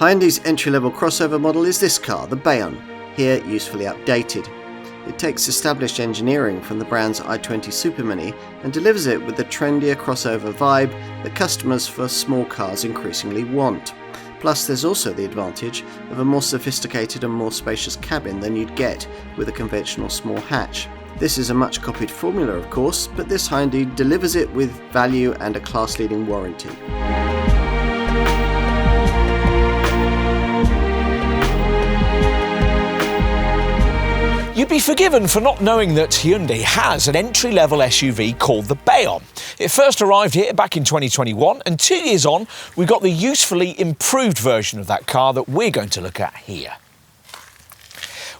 Hyundai's entry-level crossover model is this car, the Bayon, here usefully updated. It takes established engineering from the brand's i20 supermini and delivers it with the trendier crossover vibe that customers for small cars increasingly want. Plus, there's also the advantage of a more sophisticated and more spacious cabin than you'd get with a conventional small hatch. This is a much copied formula, of course, but this Hyundai delivers it with value and a class-leading warranty. You'd be forgiven for not knowing that Hyundai has an entry-level SUV called the Bayon. It first arrived here back in 2021, and 2 years on, we got the usefully improved version of that car that we're going to look at here.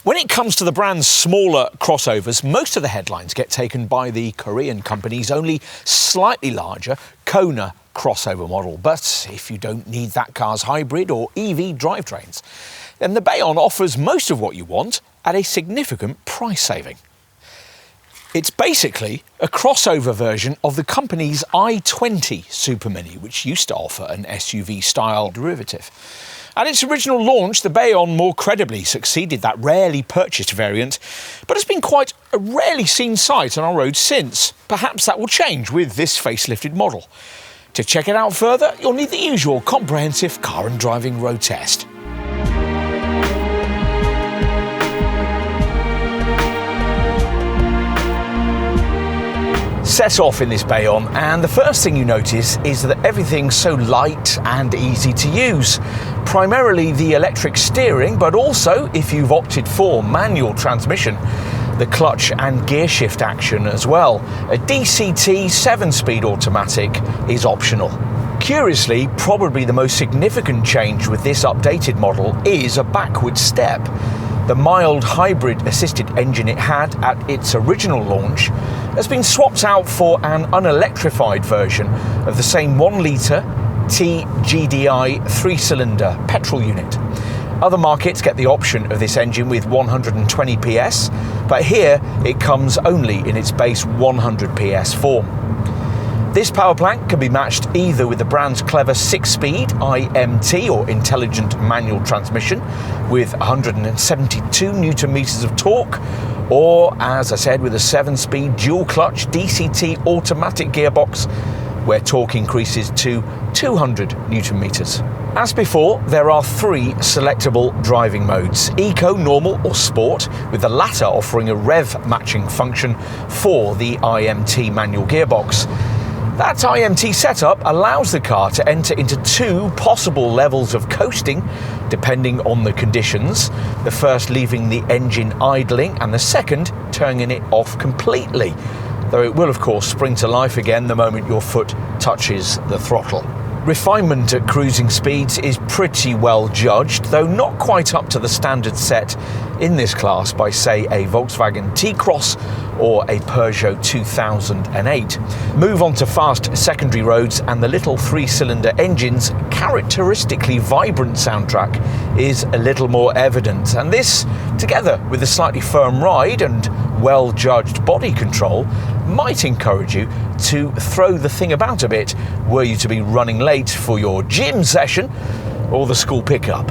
When it comes to the brand's smaller crossovers, most of the headlines get taken by the Korean company's only slightly larger Kona crossover model. But if you don't need that car's hybrid or EV drivetrains, then the Bayon offers most of what you want at a significant price saving. It's basically a crossover version of the company's i20 supermini, which used to offer an SUV-style derivative. At its original launch, the Bayon more credibly succeeded that rarely purchased variant, but has been quite a rarely seen sight on our roads since. Perhaps that will change with this facelifted model. To check it out further, you'll need the usual comprehensive car and driving road test. Set off in this Bayon, and the first thing you notice is that everything's so light and easy to use. Primarily the electric steering, but also, if you've opted for manual transmission, the clutch and gear shift action as well. A DCT 7-speed automatic is optional. Curiously, probably the most significant change with this updated model is a backward step. The mild hybrid assisted engine it had at its original launch has been swapped out for an unelectrified version of the same 1-litre TGDI 3-cylinder petrol unit. Other markets get the option of this engine with 120 PS, but here it comes only in its base 100 PS form. This power plant can be matched either with the brand's clever 6-speed IMT or intelligent manual transmission with 172 Nm of torque, or, as I said, with a 7-speed dual-clutch DCT automatic gearbox where torque increases to 200 Nm. As before, there are 3 selectable driving modes: Eco, Normal or Sport, with the latter offering a rev matching function for the IMT manual gearbox. That IMT setup allows the car to enter into 2 possible levels of coasting, depending on the conditions, the first leaving the engine idling and the second turning it off completely, though it will of course spring to life again the moment your foot touches the throttle. Refinement at cruising speeds is pretty well judged, though not quite up to the standard set in this class by, say, a Volkswagen T-Cross or a Peugeot 2008. Move on to fast secondary roads and the little 3-cylinder engine's characteristically vibrant soundtrack is a little more evident, and this, together with a slightly firm ride and well-judged body control, might encourage you to throw the thing about a bit were you to be running late for your gym session or the school pickup.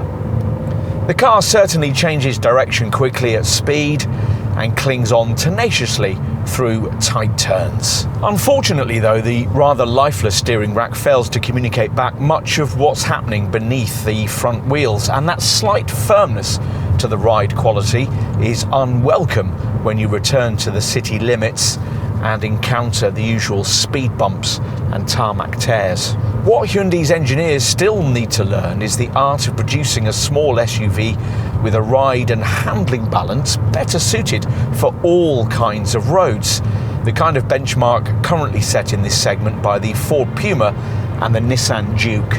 The car certainly changes direction quickly at speed and clings on tenaciously through tight turns. Unfortunately though, the rather lifeless steering rack fails to communicate back much of what's happening beneath the front wheels, and that slight firmness to the ride quality is unwelcome when you return to the city limits and encounter the usual speed bumps and tarmac tears. What Hyundai's engineers still need to learn is the art of producing a small SUV with a ride and handling balance better suited for all kinds of roads, the kind of benchmark currently set in this segment by the Ford Puma and the Nissan Juke.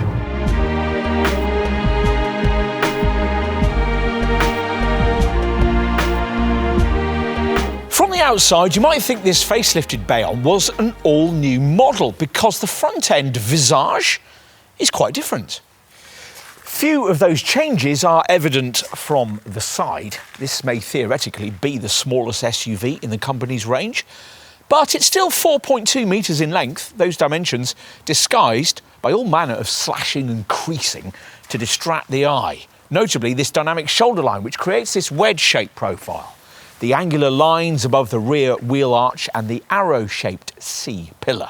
From the outside, you might think this facelifted Bayon was an all-new model because the front-end visage is quite different. Few of those changes are evident from the side. This may theoretically be the smallest SUV in the company's range, But it's still 4.2 metres in length, those dimensions disguised by all manner of slashing and creasing to distract the eye. Notably this dynamic shoulder line, which creates this wedge-shaped profile, the angular lines above the rear wheel arch and the arrow-shaped C-pillar.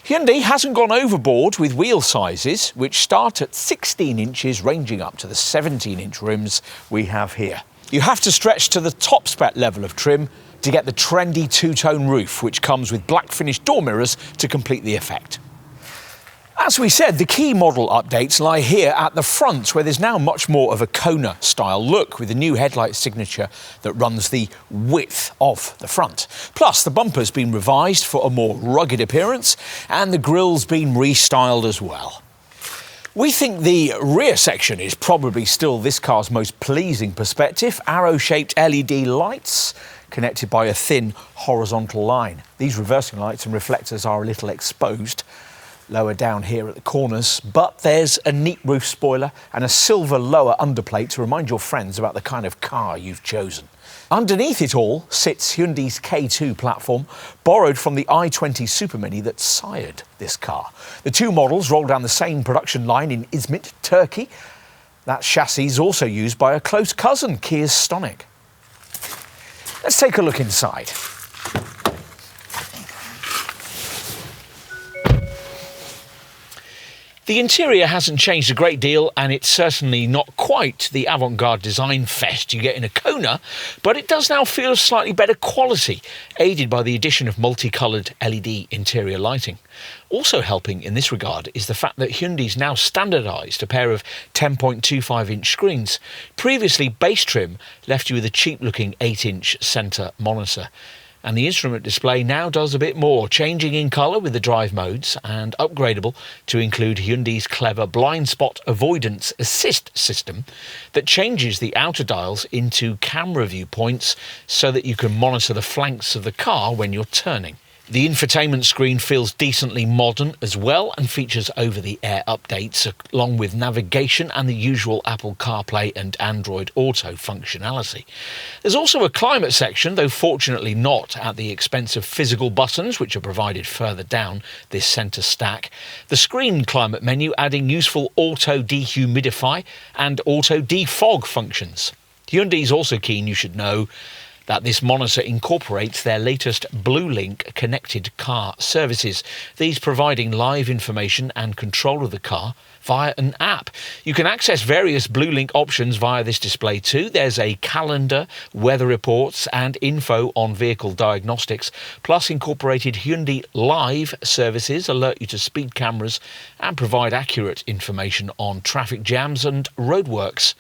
Hyundai hasn't gone overboard with wheel sizes, which start at 16 inches, ranging up to the 17-inch rims we have here. You have to stretch to the top spec level of trim to get the trendy two-tone roof, which comes with black finished door mirrors to complete the effect. As we said, the key model updates lie here at the front, where there's now much more of a Kona style look, with a new headlight signature that runs the width of the front. Plus, the bumper's been revised for a more rugged appearance, and the grille's been restyled as well. We think the rear section is probably still this car's most pleasing perspective. Arrow-shaped LED lights connected by a thin horizontal line. These reversing lights and reflectors are a little exposed lower down here at the corners, but there's a neat roof spoiler and a silver lower underplate to remind your friends about the kind of car you've chosen. Underneath it all sits Hyundai's K2 platform, borrowed from the i20 Supermini that sired this car. The two models roll down the same production line in Izmit, Turkey. That chassis is also used by a close cousin, Kia's Stonic. Let's take a look inside. The interior hasn't changed a great deal, and it's certainly not quite the avant-garde design fest you get in a Kona, but it does now feel of slightly better quality, aided by the addition of multicoloured LED interior lighting. Also helping in this regard is the fact that Hyundai's now standardised a pair of 10.25-inch screens. Previously, base trim left you with a cheap-looking 8-inch centre monitor. And the instrument display now does a bit more, changing in colour with the drive modes and upgradable to include Hyundai's clever blind spot avoidance assist system that changes the outer dials into camera viewpoints so that you can monitor the flanks of the car when you're turning. The infotainment screen feels decently modern as well and features over-the-air updates along with navigation and the usual Apple CarPlay and Android Auto functionality. There's also a climate section, though fortunately not at the expense of physical buttons, which are provided further down this centre stack. The screen climate menu adding useful auto dehumidify and auto defog functions. Hyundai's also keen, you should know, that this monitor incorporates their latest BlueLink connected car services, these providing live information and control of the car via an app. You can access various BlueLink options via this display too. There's a calendar, weather reports and info on vehicle diagnostics, plus incorporated Hyundai Live services alert you to speed cameras and provide accurate information on traffic jams and roadworks.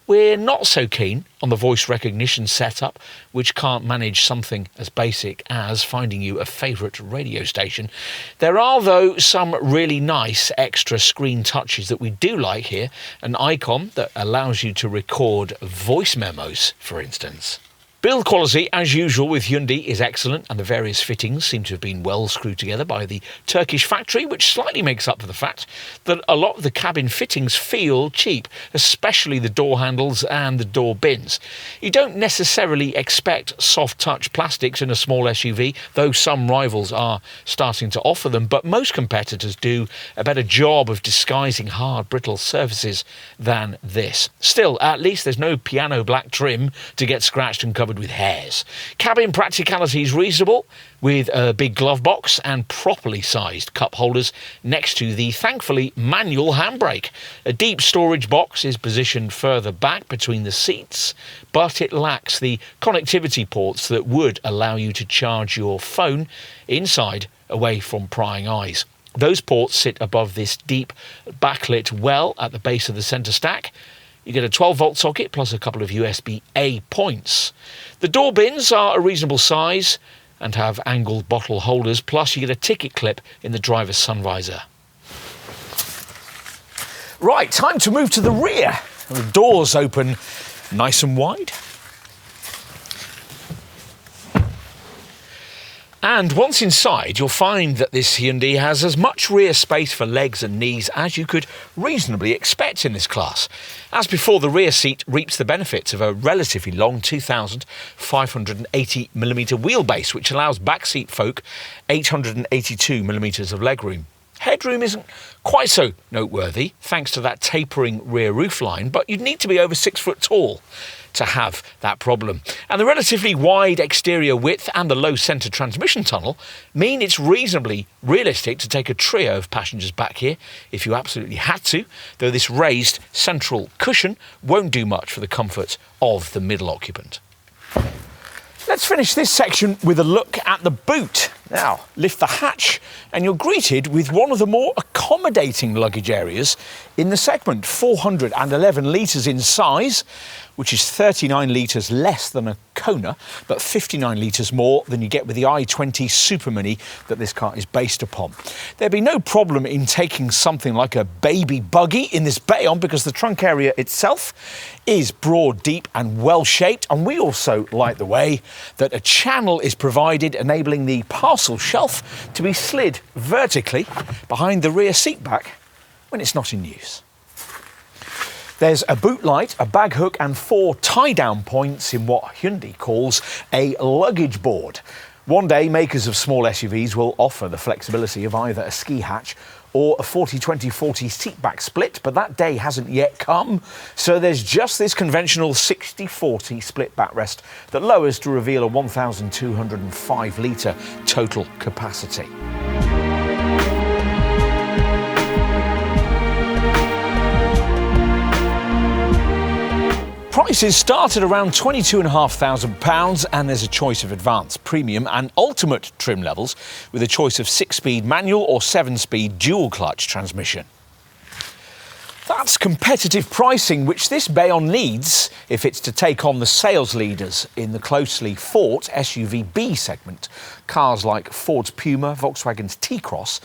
We're not so keen on the voice recognition setup, which can't manage something as basic as finding you a favourite radio station. There are, though, some really nice extra screen touches that we do like here. An icon that allows you to record voice memos, for instance. Build quality, as usual with Hyundai, is excellent, and the various fittings seem to have been well screwed together by the Turkish factory, which slightly makes up for the fact that a lot of the cabin fittings feel cheap, especially the door handles and the door bins. You don't necessarily expect soft-touch plastics in a small SUV, though some rivals are starting to offer them, but most competitors do a better job of disguising hard, brittle surfaces than this. Still, at least there's no piano black trim to get scratched and covered with hairs. Cabin practicality is reasonable, with a big glove box and properly sized cup holders next to the thankfully manual handbrake. A deep storage box is positioned further back between the seats, but it lacks the connectivity ports that would allow you to charge your phone inside, away from prying eyes. Those ports sit above this deep backlit well at the base of the centre stack. You get a 12-volt socket plus a couple of USB-A points. The door bins are a reasonable size and have angled bottle holders, plus you get a ticket clip in the driver's sun visor. Right, time to move to the rear. The doors open nice and wide. And once inside, you'll find that this Hyundai has as much rear space for legs and knees as you could reasonably expect in this class. As before, the rear seat reaps the benefits of a relatively long 2,580mm wheelbase, which allows backseat folk 882mm of legroom. Headroom isn't quite so noteworthy, thanks to that tapering rear roofline, but you'd need to be over 6 foot tall to have that problem. And the relatively wide exterior width and the low centre transmission tunnel mean it's reasonably realistic to take a trio of passengers back here if you absolutely had to, though this raised central cushion won't do much for the comfort of the middle occupant. Let's finish this section with a look at the boot. Now, lift the hatch and you're greeted with one of the more accommodating luggage areas in the segment, 411 litres in size, which is 39 litres less than a Kona, but 59 litres more than you get with the i20 supermini that this car is based upon. There'd be no problem in taking something like a baby buggy in this Bayon because the trunk area itself is broad, deep and well-shaped, and we also like the way that a channel is provided enabling the parcel shelf to be slid vertically behind the rear seat back when it's not in use. There's a boot light, a bag hook and 4 tie-down points in what Hyundai calls a luggage board. One day, makers of small SUVs will offer the flexibility of either a ski hatch or a 40-20-40 seatback split, but that day hasn't yet come. So there's just this conventional 60-40 split backrest that lowers to reveal a 1,205 litre total capacity. Prices start at around £22,500 and there's a choice of advanced, premium and ultimate trim levels with a choice of 6-speed manual or 7-speed dual-clutch transmission. That's competitive pricing, which this Bayon needs if it's to take on the sales leaders in the closely fought SUV B segment. Cars like Ford's Puma, Volkswagen's T-Cross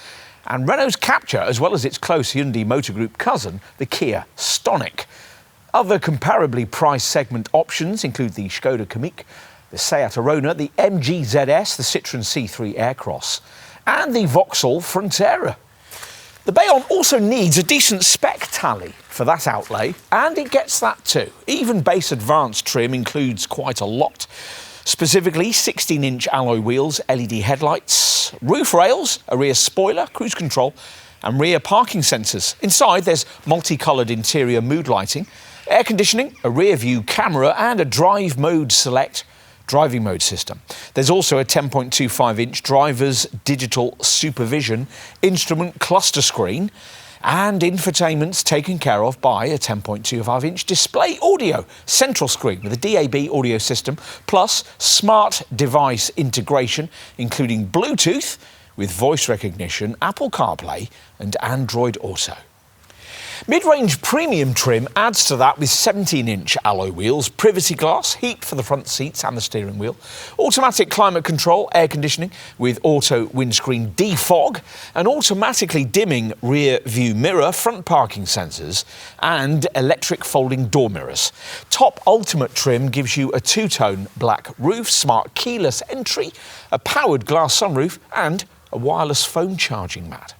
and Renault's Captur, as well as its close Hyundai Motor Group cousin, the Kia Stonic. Other comparably priced segment options include the Skoda Kamiq, the Seat Arona, the MG ZS, the Citroën C3 Aircross, and the Vauxhall Frontera. The Bayon also needs a decent spec tally for that outlay, and it gets that too. Even base advanced trim includes quite a lot. Specifically, 16-inch alloy wheels, LED headlights, roof rails, a rear spoiler, cruise control, and rear parking sensors. Inside, there's multicoloured interior mood lighting, air conditioning, a rear view camera and a drive mode select driving mode system. There's also a 10.25-inch driver's digital supervision instrument cluster screen and infotainment's taken care of by a 10.25-inch display audio central screen with a DAB audio system plus smart device integration including Bluetooth with voice recognition, Apple CarPlay and Android Auto. Mid-range premium trim adds to that with 17-inch alloy wheels, privacy glass, heat for the front seats and the steering wheel, automatic climate control, air conditioning with auto windscreen defog, an automatically dimming rear view mirror, front parking sensors and electric folding door mirrors. Top ultimate trim gives you a two-tone black roof, smart keyless entry, a powered glass sunroof and a wireless phone charging mat.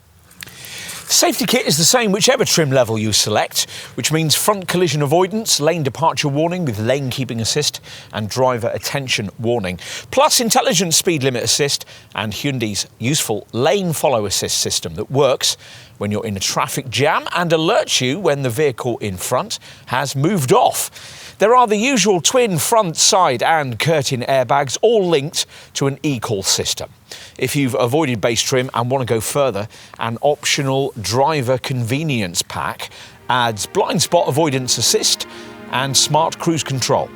Safety kit is the same whichever trim level you select, which means front collision avoidance, lane departure warning with lane keeping assist and driver attention warning, plus intelligent speed limit assist and Hyundai's useful lane follow assist system that works when you're in a traffic jam and alerts you when the vehicle in front has moved off. There are the usual twin front, side and curtain airbags, all linked to an e-call system. If you've avoided base trim and want to go further, an optional driver convenience pack adds blind spot avoidance assist and smart cruise control.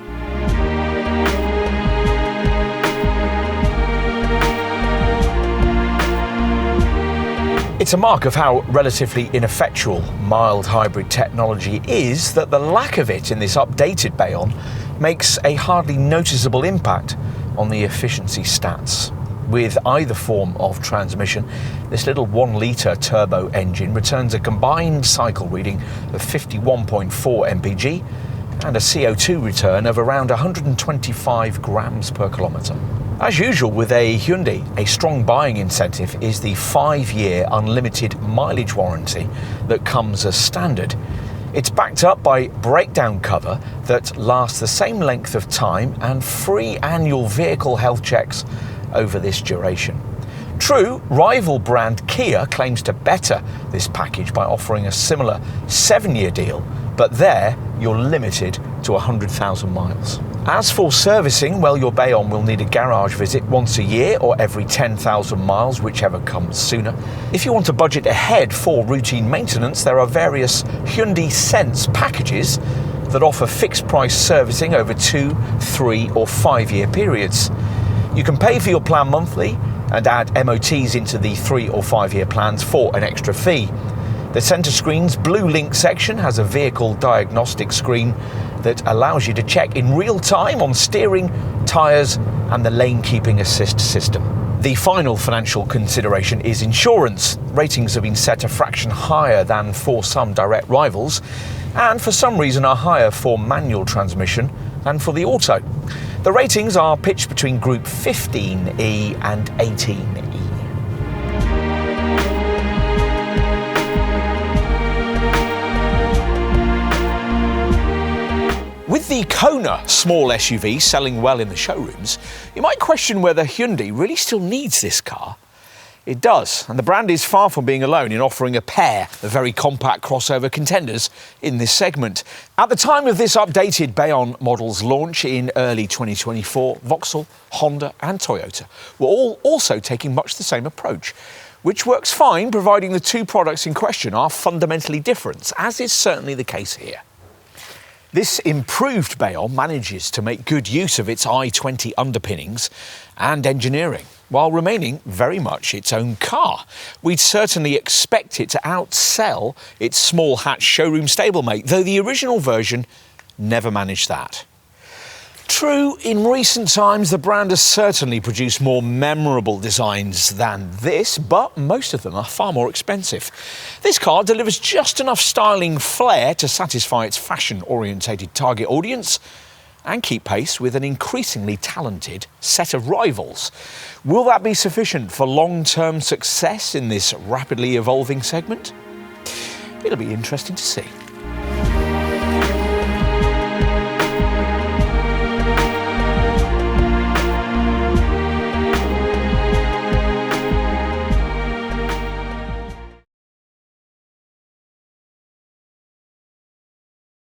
It's a mark of how relatively ineffectual mild hybrid technology is that the lack of it in this updated Bayon makes a hardly noticeable impact on the efficiency stats. With either form of transmission, this little 1-litre turbo engine returns a combined cycle reading of 51.4 mpg and a CO2 return of around 125 grams per kilometre. As usual with a Hyundai, a strong buying incentive is the 5-year unlimited mileage warranty that comes as standard. It's backed up by breakdown cover that lasts the same length of time and free annual vehicle health checks over this duration. True, rival brand Kia claims to better this package by offering a similar 7-year deal, but there you're limited to 100,000 miles. As for servicing, well, your Bayon will need a garage visit once a year or every 10,000 miles, whichever comes sooner. If you want to budget ahead for routine maintenance, there are various Hyundai Sense packages that offer fixed price servicing over 2, 3 or 5-year periods. You can pay for your plan monthly and add MOTs into the 3 or 5-year plans for an extra fee. The centre screen's Blue Link section has a vehicle diagnostic screen that allows you to check in real time on steering, tyres and the lane keeping assist system. The final financial consideration is insurance. Ratings have been set a fraction higher than for some direct rivals, and for some reason are higher for manual transmission than for the auto. The ratings are pitched between Group 15E and 18E. With the Kona small SUV selling well in the showrooms, you might question whether Hyundai really still needs this car. It does, and the brand is far from being alone in offering a pair of very compact crossover contenders in this segment. At the time of this updated Bayon model's launch in early 2024, Vauxhall, Honda and Toyota were all also taking much the same approach, which works fine providing the two products in question are fundamentally different, as is certainly the case here. This improved Bayon manages to make good use of its i20 underpinnings and engineering, while remaining very much its own car. We'd certainly expect it to outsell its small hatch showroom stablemate, though the original version never managed that. True, in recent times the brand has certainly produced more memorable designs than this, but most of them are far more expensive. This car delivers just enough styling flair to satisfy its fashion-orientated target audience and keep pace with an increasingly talented set of rivals. Will that be sufficient for long-term success in this rapidly evolving segment? It'll be interesting to see.